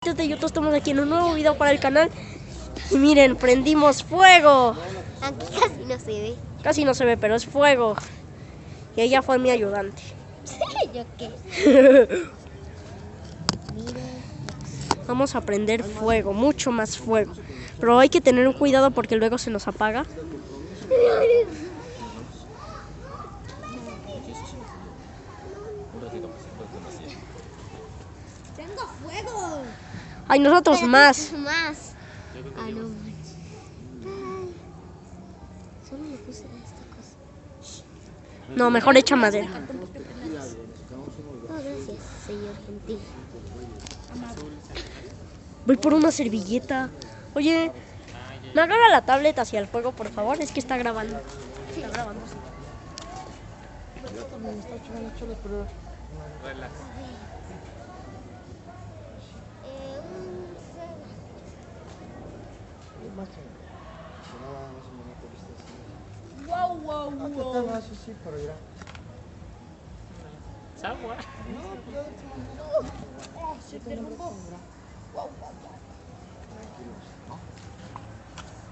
gente de YouTube, estamos aquí en un nuevo video para el canal. Y miren, prendimos fuego. Aquí casi no se ve. Casi no se ve, pero es fuego. Y ella fue mi ayudante. ¿Yo qué? Miren. Vamos a prender fuego, mucho más fuego. Pero hay que tener cuidado porque luego se nos apaga. Tengo fuego. Ay, nosotros más. Más. Ah, no manches. Ay. Solo le puse esta cosa. No, mejor echa madera. Oh, gracias, señor gentil. Voy por una servilleta. Oye, ¿me agarra la tablet hacia el fuego, por favor? Es que está grabando. Está grabando. Wow, wow, wow.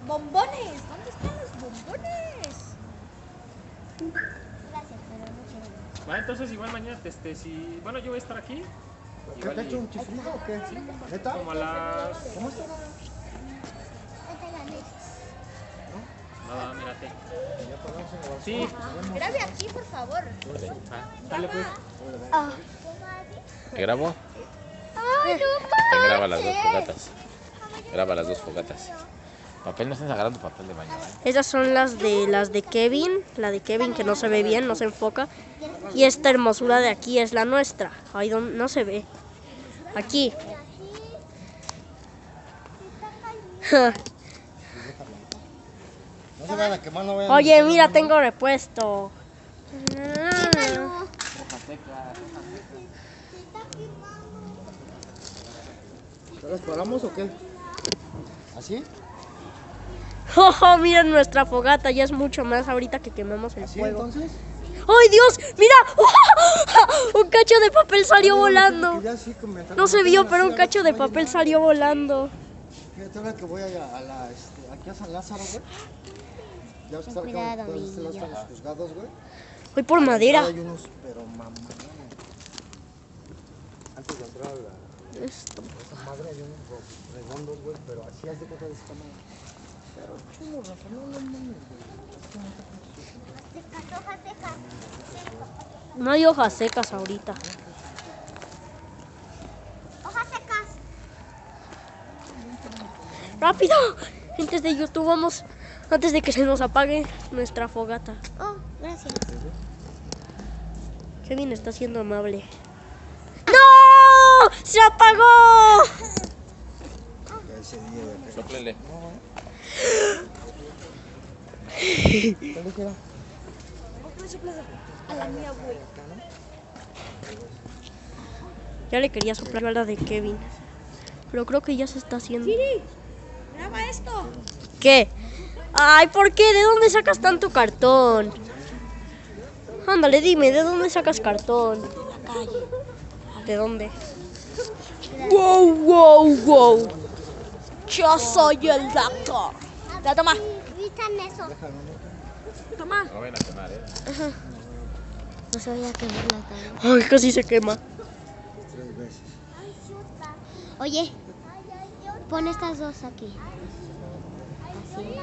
¡Bombones! ¿Dónde están los bombones? Gracias, pero no quiero. Va, entonces igual mañana, si... Bueno, yo voy a estar aquí. ¿Qué Igual te ha hecho un chiflido o qué? Sí, ¿Neta? como a las... ¿Cómo está? Nada, mírate. Ya podemos grabar. Sí. Grabe aquí, por favor. Dale pues. ¿Te grabo? Ay, no Te graba las dos fogatas. Graba las dos fogatas. Papel, no estén agarrando papel de baño, ¿eh? Esas son las de Kevin. La de Kevin que no se ve bien, no se enfoca. Y esta hermosura de aquí es la nuestra. Ahí donde no se ve. Aquí. No se vayan a quemar, no vayan Oye, mira, tengo repuesto. ¿Ya las paramos o qué? ¿Así? Oh, miren nuestra fogata, ya es mucho más ahorita que quemamos el ¿Así fuego. entonces? ¡Ay, Dios! ¡Mira! Un cacho de papel salió volando. Ya sí comentaron. No se vio, pero un cacho de papel salió volando. Fíjate ahora que voy a la, aquí a San Lázaro, güey. Ya ves que Ten cuidado, están los niño. juzgados, güey. Voy por madera. Hay unos, pero mamá. Antes de entrar a Esto. esa madre hay unos redondos, güey, pero así haz de cuenta de esta manera. Pero chulo, Rafa, no mames, güey. No hay hojas secas ahorita. Hojas secas. ¡Rápido! Gentes de YouTube, vamos antes de que se nos apague nuestra fogata. Oh, gracias. Kevin está siendo amable. ¡No! ¡Se apagó! Ya ese día de Sóplele. ¿Dónde queda? A la mía, güey. Ya le quería soplar la de Kevin. Pero creo que ya se está haciendo. Graba esto. ¿Qué? Ay, ¿por qué? ¿De dónde sacas tanto cartón? Ándale, dime, ¿de dónde sacas cartón? De la calle. ¿De dónde? ¡Wow, wow, wow! Yo soy el doctor. Ya, toma. ¿Viste eso? Toma. No vayan a quemar, ¿eh? No se vaya a quemar la tabla. Ay, casi se quema. 3 veces. Oye, pon estas dos aquí. Así.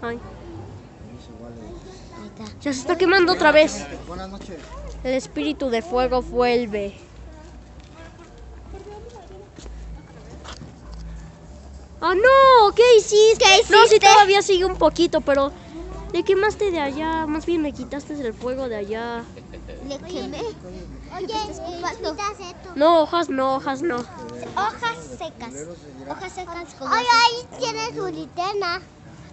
Ay, Ahí está. ya se está quemando otra vez. Buenas noches. El espíritu de fuego vuelve. ¡Ah, no! ¿Qué hiciste? No, sí, todavía sigue un poquito, pero le quemaste de allá. Más bien me quitaste el fuego de allá. Le quemé. Oye, No, hojas no, hojas no. hojas secas. Hojas secas como ay, ahí tiene su linterna.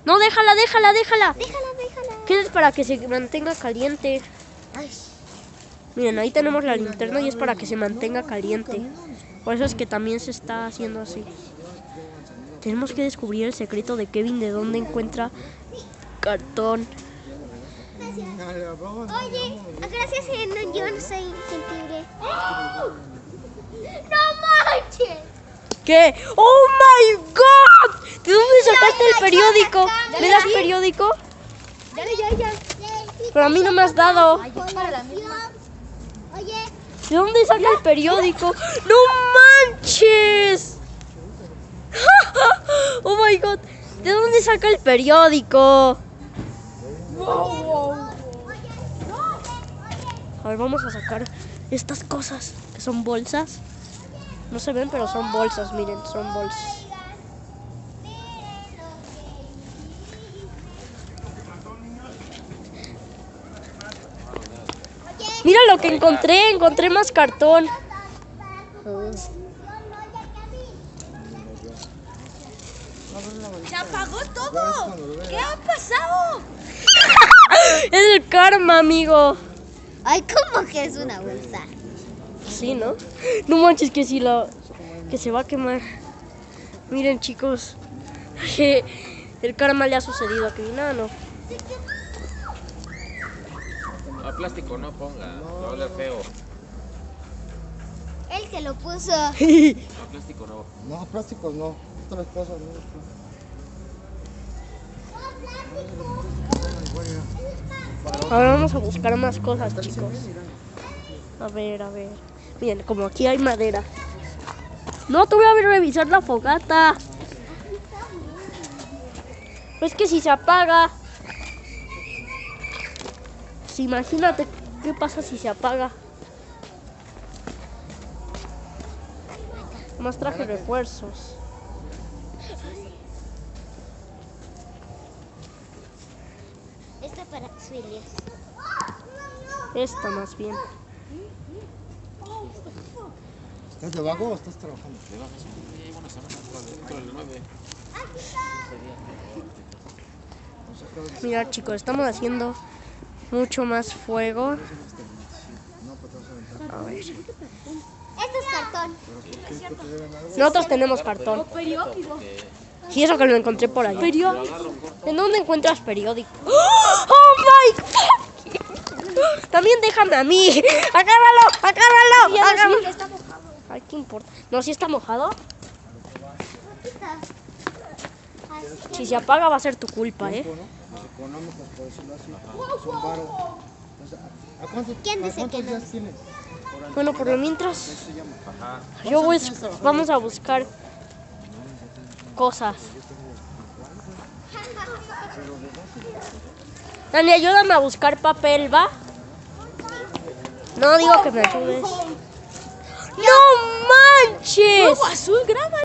No, déjala, déjala, déjala. Déjala. ¿Qué es para que se mantenga caliente? Ay, Miren, ahí tenemos la linterna y es para que se mantenga caliente. Por eso es que también se está haciendo así. Tenemos que descubrir el secreto de Kevin, de dónde encuentra cartón. oye, gracias, yo no soy sensible. ¡No manches! ¿Qué? ¡Oh my god! ¿De dónde sacaste el periódico? ¿Me das periódico? Ya. Pero a mí no me has dado. Ay, es para la misma. Oye, ¿De dónde saca el periódico? ¡No manches! ¡Oh my god! ¿De dónde saca el periódico? A ver, vamos a sacar estas cosas que son bolsas. No se ven, pero son bolsas, miren, son bolsas. Mira lo que encontré más cartón. se apagó todo. ¿Qué ha pasado? Es el karma, amigo. Ay, ¿cómo que es una bolsa? Sí, ¿no? No manches que que se va a quemar. Miren, chicos, que el karma le ha sucedido a Criminano. No, plástico no ponga, va a oler feo. El que lo puso. No, plástico no. No, plásticos no. Otras cosas no. Ahora vamos a buscar más cosas, chicos. A ver. Miren, como aquí hay madera. No, te voy a revisar la fogata. Es que si se apaga. Pues imagínate qué pasa si se apaga. Más traje refuerzos. Esto para Filias. Esta más bien. ¿Estás de vago o estás trabajando? Una semana dentro del 9. Mira, chicos, estamos haciendo mucho más fuego. A ver. Esto es cartón. Nosotros tenemos cartón. Y eso que lo encontré por ahí. ¿Periódico? ¿En dónde encuentras periódico? ¡Oh my god! También déjame a mí. ¡Agárralo! Está mojado. Ay, ¿qué importa? No, si está mojado. Si se apaga va a ser tu culpa, ¿eh? Los económicos, por decirlo así. Son varos. O sea, ¿a cuántos, ¿Quién dice cuántos que no? días tienes? Bueno, por lo mientras, ¿Qué se llama? vamos a buscar cosas. Dani, ayúdame a buscar papel, ¿va? No digo que me ayudes. ¡No manches! Azul, graba.